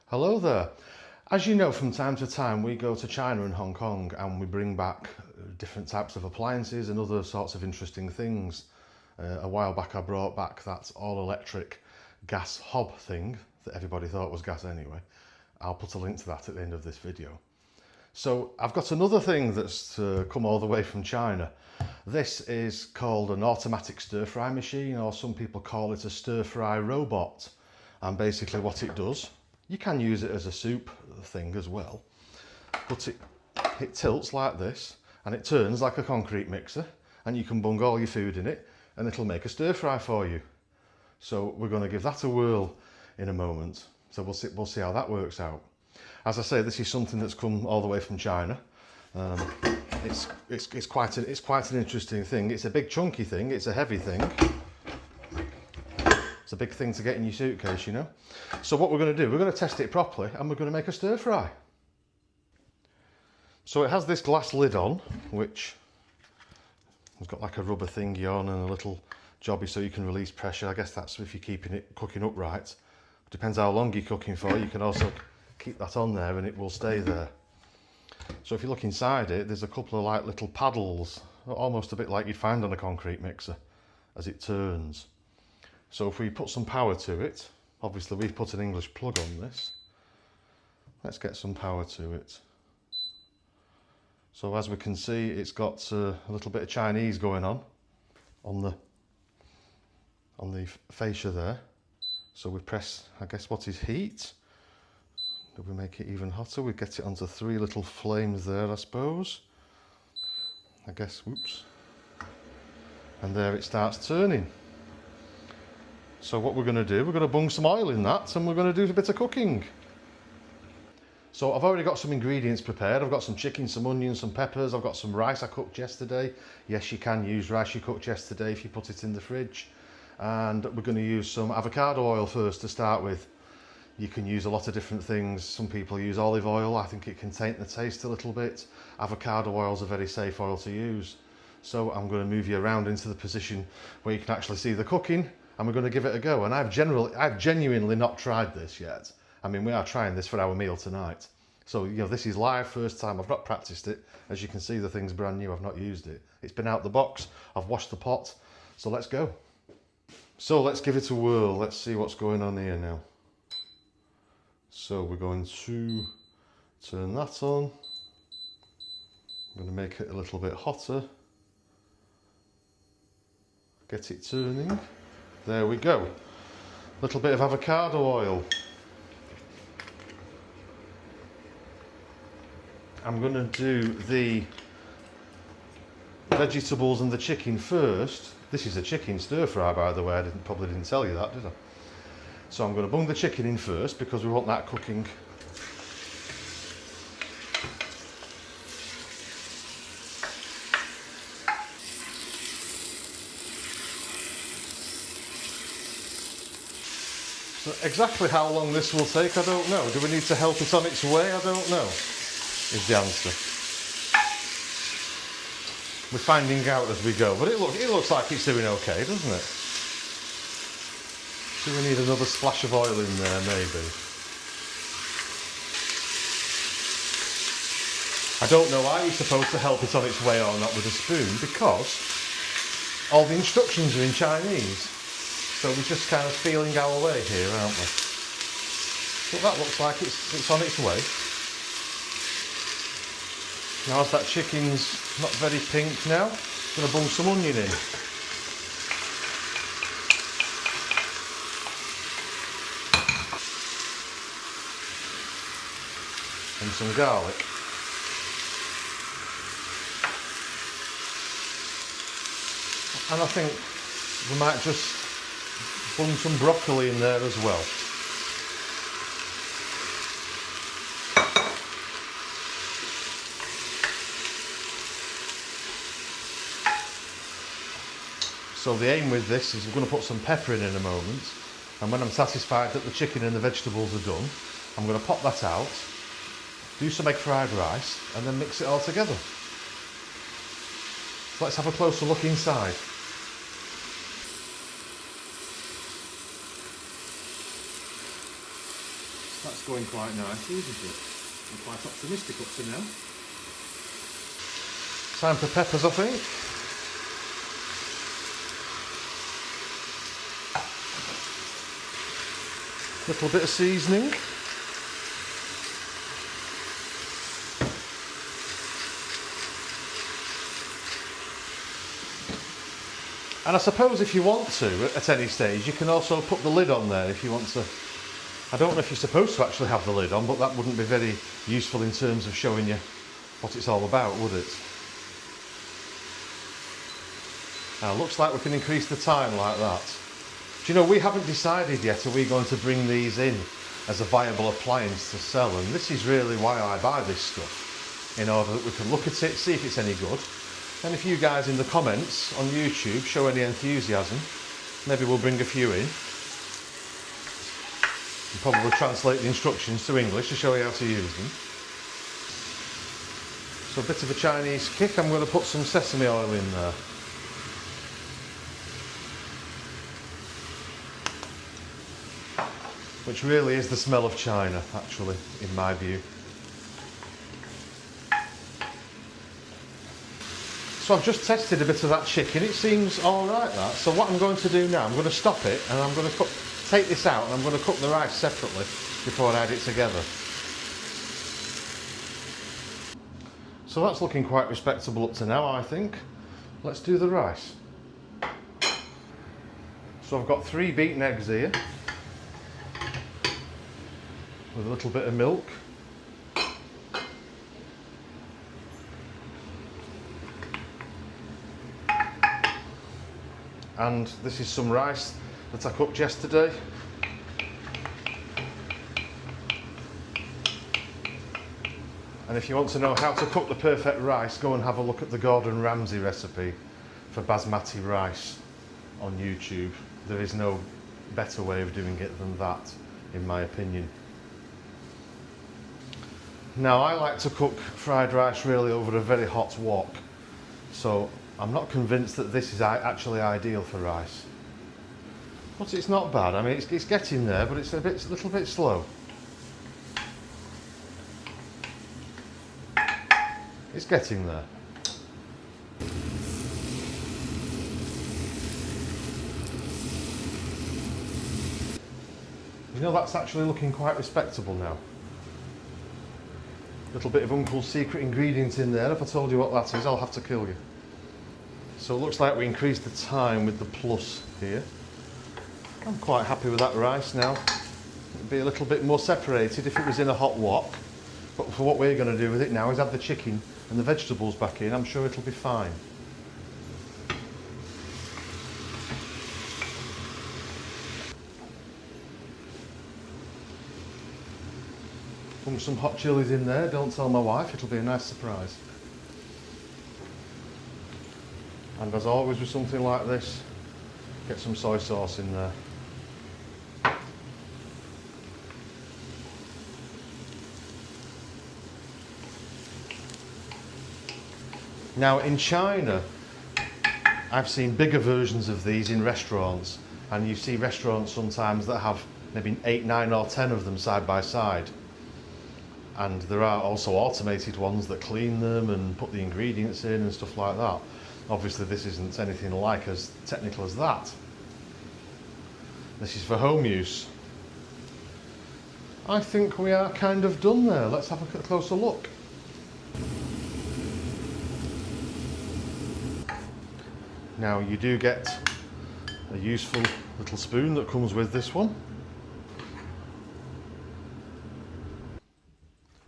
Hello there. As you know, from time to time we go to China and Hong Kong and we bring back different types of appliances and other sorts of interesting things. A while back I brought back that all-electric gas hob thing that everybody thought was gas anyway. I'll put a link to that at the end of this video. So I've got another thing that's come all the way from China. This is called an automatic stir-fry machine, or some people call it a stir-fry robot. And basically what it does, you can use it as a soup thing as well, but it tilts like this and it turns like a concrete mixer, and you can bung all your food in it and it'll make a stir fry for you. So we're going to give that a whirl in a moment. So we'll see how that works out. As I say, this is something that's come all the way from China. It's quite an interesting thing. It's a big chunky thing. It's a heavy thing. It's a big thing to get in your suitcase, you know. So what we're going to do, we're going to test it properly and we're going to make a stir fry. So it has this glass lid on, which has got like a rubber thingy on and a little jobby so you can release pressure. I guess that's if you're keeping it cooking upright. Depends how long you're cooking for. You can also keep that on there and it will stay there. So if you look inside it, there's a couple of like little paddles, almost a bit like you'd find on a concrete mixer as it turns. So if we put some power to it, obviously we've put an English plug on this. Let's get some power to it. So as we can see, it's got a little bit of Chinese going on the fascia there. So we press, I guess, what is heat? Do we make it even hotter? We get it onto 3 little flames there, I suppose. I guess, whoops. And there it starts turning. So what we're going to do, we're going to bung some oil in that and we're going to do a bit of cooking. So I've already got some ingredients prepared. I've got some chicken, some onions, some peppers. I've got some rice I cooked yesterday. Yes, you can use rice you cooked yesterday if you put it in the fridge. And we're going to use some avocado oil first to start with. You can use a lot of different things. Some people use olive oil. I think it can taint the taste a little bit. Avocado oil is a very safe oil to use. So I'm going to move you around into the position where you can actually see the cooking. And we're going to give it a go. And I've genuinely not tried this yet. I mean, we are trying this for our meal tonight. So, you know, this is live, first time. I've not practiced it. As you can see, the thing's brand new. I've not used it. It's been out the box. I've washed the pot. So let's go. So let's give it a whirl. Let's see what's going on here now. So we're going to turn that on. I'm going to make it a little bit hotter. Get it turning. There we go. A little bit of avocado oil. I'm going to do the vegetables and the chicken first. This is a chicken stir fry, by the way. I probably didn't tell you that, did I? So I'm going to bung the chicken in first because we want that cooking. So exactly how long this will take, I don't know. Do we need to help it on its way? I don't know, is the answer. We're finding out as we go, but it looks like it's doing okay, doesn't it? Do we need another splash of oil in there, maybe? I don't know, are you supposed to help it on its way or not with a spoon? Because all the instructions are in Chinese. So we're just kind of feeling our way here, aren't we? But that looks like it's on its way. Now as that chicken's not very pink now, I'm going to bung some onion in. And some garlic. And I think we might just bung some broccoli in there as well. So the aim with this is we're going to put some pepper in a moment, and when I'm satisfied that the chicken and the vegetables are done, I'm going to pop that out, do some egg fried rice and then mix it all together. So let's have a closer look inside. That's going quite nicely, isn't it? I'm quite optimistic up to now. Time for peppers, I think. Little bit of seasoning. And I suppose if you want to, at any stage, you can also put the lid on there if you want to. I don't know if you're supposed to actually have the lid on, but that wouldn't be very useful in terms of showing you what it's all about, would it? Now, looks like we can increase the time like that. Do you know, we haven't decided yet, are we going to bring these in as a viable appliance to sell? And this is really why I buy this stuff, in order that we can look at it, see if it's any good. And if you guys in the comments on YouTube show any enthusiasm, maybe we'll bring a few in. And probably translate the instructions to English to show you how to use them. So a bit of a Chinese kick, I'm going to put some sesame oil in there. Which really is the smell of China, actually, in my view. So I've just tested a bit of that chicken, it seems alright that. So what I'm going to do now, I'm going to stop it and I'm going to take this out and I'm going to cook the rice separately before I add it together. So that's looking quite respectable up to now, I think. Let's do the rice. So I've got 3 beaten eggs here, with a little bit of milk. And this is some rice that I cooked yesterday. And if you want to know how to cook the perfect rice, go and have a look at the Gordon Ramsay recipe for basmati rice on YouTube. There is no better way of doing it than that, in my opinion. Now, I like to cook fried rice really over a very hot wok, so I'm not convinced that this is actually ideal for rice. But it's not bad. I mean, it's getting there, but it's a little bit slow. It's getting there. You know, that's actually looking quite respectable now. Little bit of Uncle's secret ingredient in there. If I told you what that is, I'll have to kill you. So it looks like we increased the time with the plus here. I'm quite happy with that rice now. It'd be a little bit more separated if it was in a hot wok. But for what we're going to do with it now is add the chicken and the vegetables back in. I'm sure it'll be fine. Put some hot chilies in there. Don't tell my wife, it'll be a nice surprise. And as always with something like this, get some soy sauce in there. Now in China, I've seen bigger versions of these in restaurants, and you see restaurants sometimes that have maybe 8, 9 or 10 of them side by side. And there are also automated ones that clean them and put the ingredients in and stuff like that. Obviously this isn't anything like as technical as that. This is for home use. I think we are kind of done there. Let's have a closer look. Now you do get a useful little spoon that comes with this one.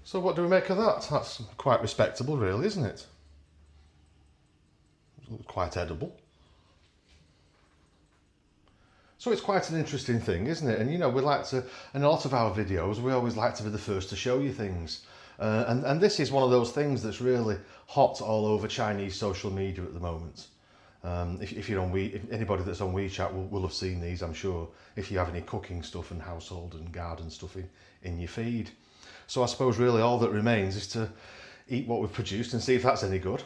So what do we make of that? That's quite respectable really, isn't it? Quite edible. So it's quite an interesting thing, isn't it? And you know, we like to, in a lot of our videos, we always like to be the first to show you things. And this is one of those things that's really hot all over Chinese social media at the moment. If you're on anybody that's on WeChat will have seen these, I'm sure, if you have any cooking stuff and household and garden stuff in your feed. So I suppose really all that remains is to eat what we've produced and see if that's any good.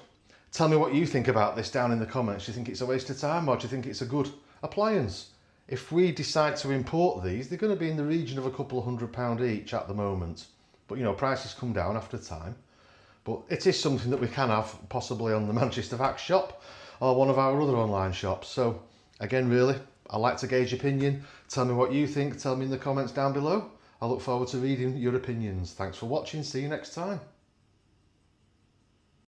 Tell me what you think about this down in the comments. Do you think it's a waste of time, or do you think it's a good appliance? If we decide to import these, they're going to be in the region of a couple of £100 each at the moment. But you know, prices come down after time. But it is something that we can have possibly on the Manchester Vacs shop or one of our other online shops. So again, really, I'd like to gauge opinion. Tell me what you think. Tell me in the comments down below. I look forward to reading your opinions. Thanks for watching. See you next time.